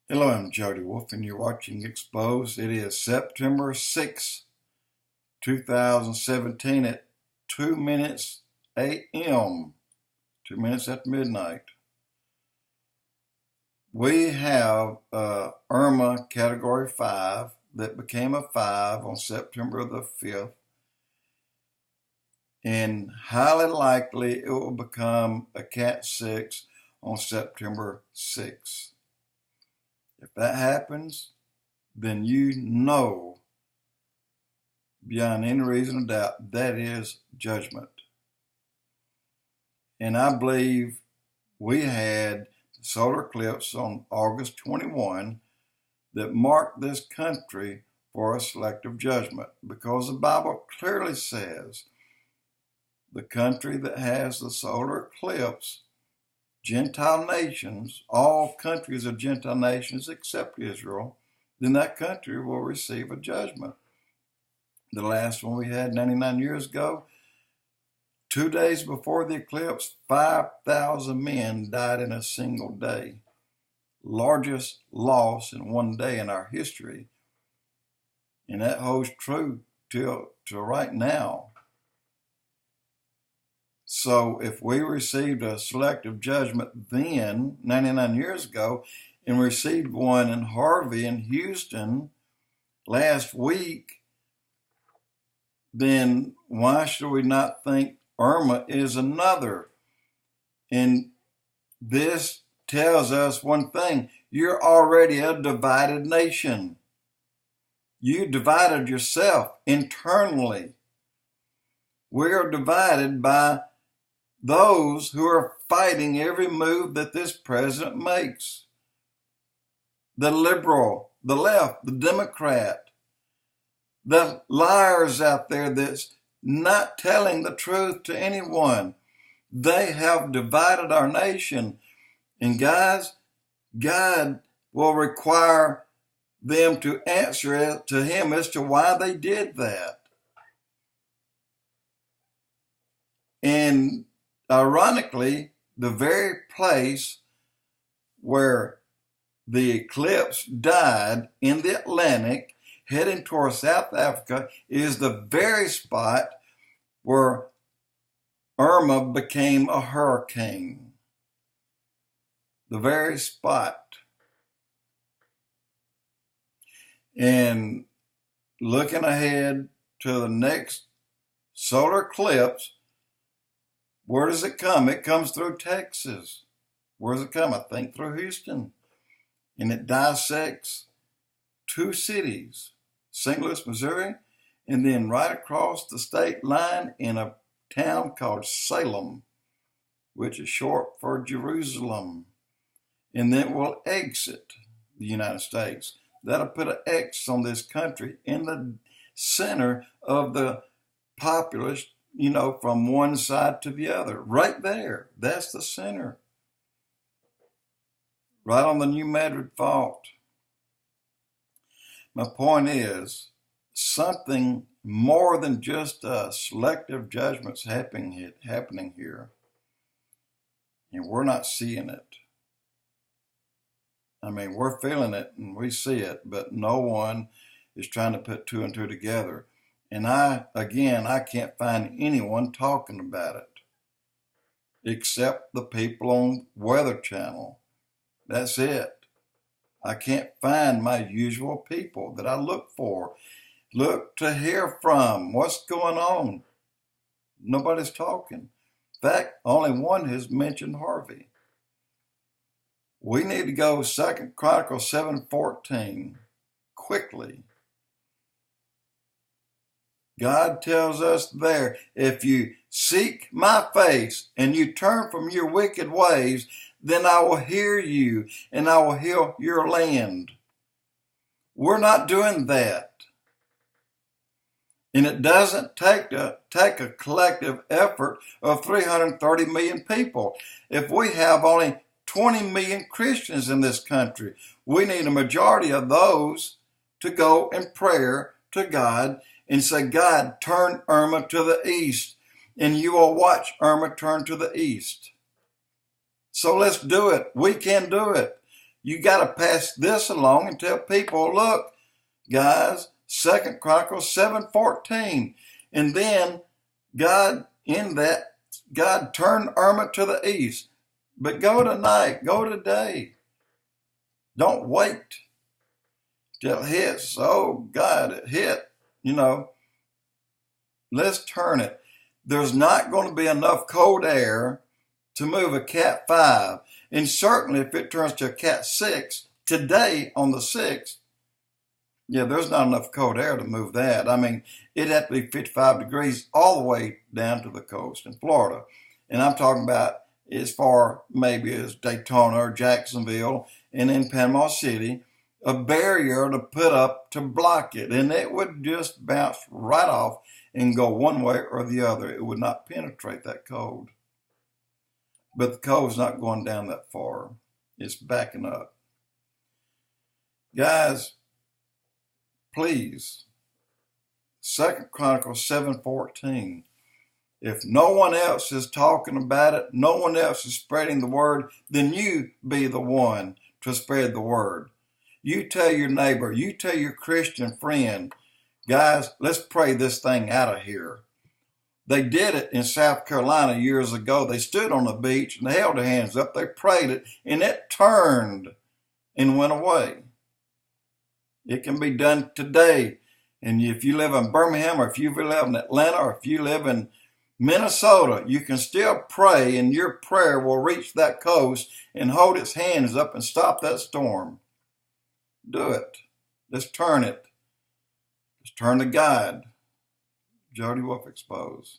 Hello, I'm Jody Wolf, and you're watching Expoz. It is September 6, 2017 at 2 minutes a.m., 2 minutes after midnight. We have Irma Category 5 that became a 5 on September the 5th, and highly likely it will become a Cat 6 on September 6th. If that happens, then you know beyond any reason of doubt that is judgment. And I believe we had solar eclipse on August 21 that marked this country for a selective judgment, because the Bible clearly says the country that has the solar eclipse, Gentile nations, all countries of Gentile nations except Israel, then that country will receive a judgment. The last one we had 99 years ago, 2 days before the eclipse, 5,000 men died in a single day. Largest loss in one day in our history. And that holds true till right now. So if we received a selective judgment then, 99 years ago, and received one in Harvey and Houston last week, then why should we not think Irma is another? And this tells us one thing: you're already a divided nation. You divided yourself internally. We are divided by those who are fighting every move that this president makes. The liberal, the left, the Democrat, the liars out there that's not telling the truth to anyone. They have divided our nation. And guys, God will require them to answer to Him as to why they did that. And ironically, the very place where the eclipse died in the Atlantic, heading towards South Africa, is the very spot where Irma became a hurricane. The very spot. And looking ahead to the next solar eclipse, where does it come? It comes through Texas. Where does it come? I think through Houston. And it dissects two cities, St. Louis, Missouri, and then right across the state line in a town called Salem, which is short for Jerusalem. And then it will exit the United States. That'll put an X on this country in the center of the populace, from one side to the other. Right there. That's the center. Right on the New Madrid Fault. My point is, something more than just selective judgments happening here. And we're not seeing it. I mean, we're feeling it and we see it, but no one is trying to put two and two together. And I can't find anyone talking about it except the people on Weather Channel. That's it. I can't find my usual people that I look to hear from. What's going on? Nobody's talking. In fact, only one has mentioned Harvey. We need to go 2 Chronicles 7:14 quickly. God tells us there, if you seek my face and you turn from your wicked ways, then I will hear you and I will heal your land. We're not doing that. And it doesn't take a collective effort of 330 million people. If we have only 20 million Christians in this country, we need a majority of those to go in prayer to God and say, God, turn Irma to the east, and you will watch Irma turn to the east. So let's do it. We can do it. You got to pass this along and tell people, look, guys, 2 Chronicles 7:14. And then God turned Irma to the east. But go tonight, go today. Don't wait till it hits. Oh, God, it hit. Let's turn it. There's not going to be enough cold air to move a Cat 5. And certainly if it turns to a Cat 6 today on the 6th, there's not enough cold air to move that. I mean, it'd have to be 55 degrees all the way down to the coast in Florida. And I'm talking about as far maybe as Daytona or Jacksonville and in Panama City, a barrier to put up to block it. And it would just bounce right off and go one way or the other. It would not penetrate that cold. But the cold's not going down that far. It's backing up. Guys, please, 2 Chronicles 7:14. If no one else is talking about it, no one else is spreading the word, then you be the one to spread the word. You tell your neighbor, you tell your Christian friend, guys, let's pray this thing out of here. They did it in South Carolina years ago. They stood on the beach and they held their hands up. They prayed it and it turned and went away. It can be done today. And if you live in Birmingham or if you live in Atlanta or if you live in Minnesota, you can still pray and your prayer will reach that coast and hold its hands up and stop that storm. Do it. Let's turn it. Let's turn to God. Jody Wolf Expoz.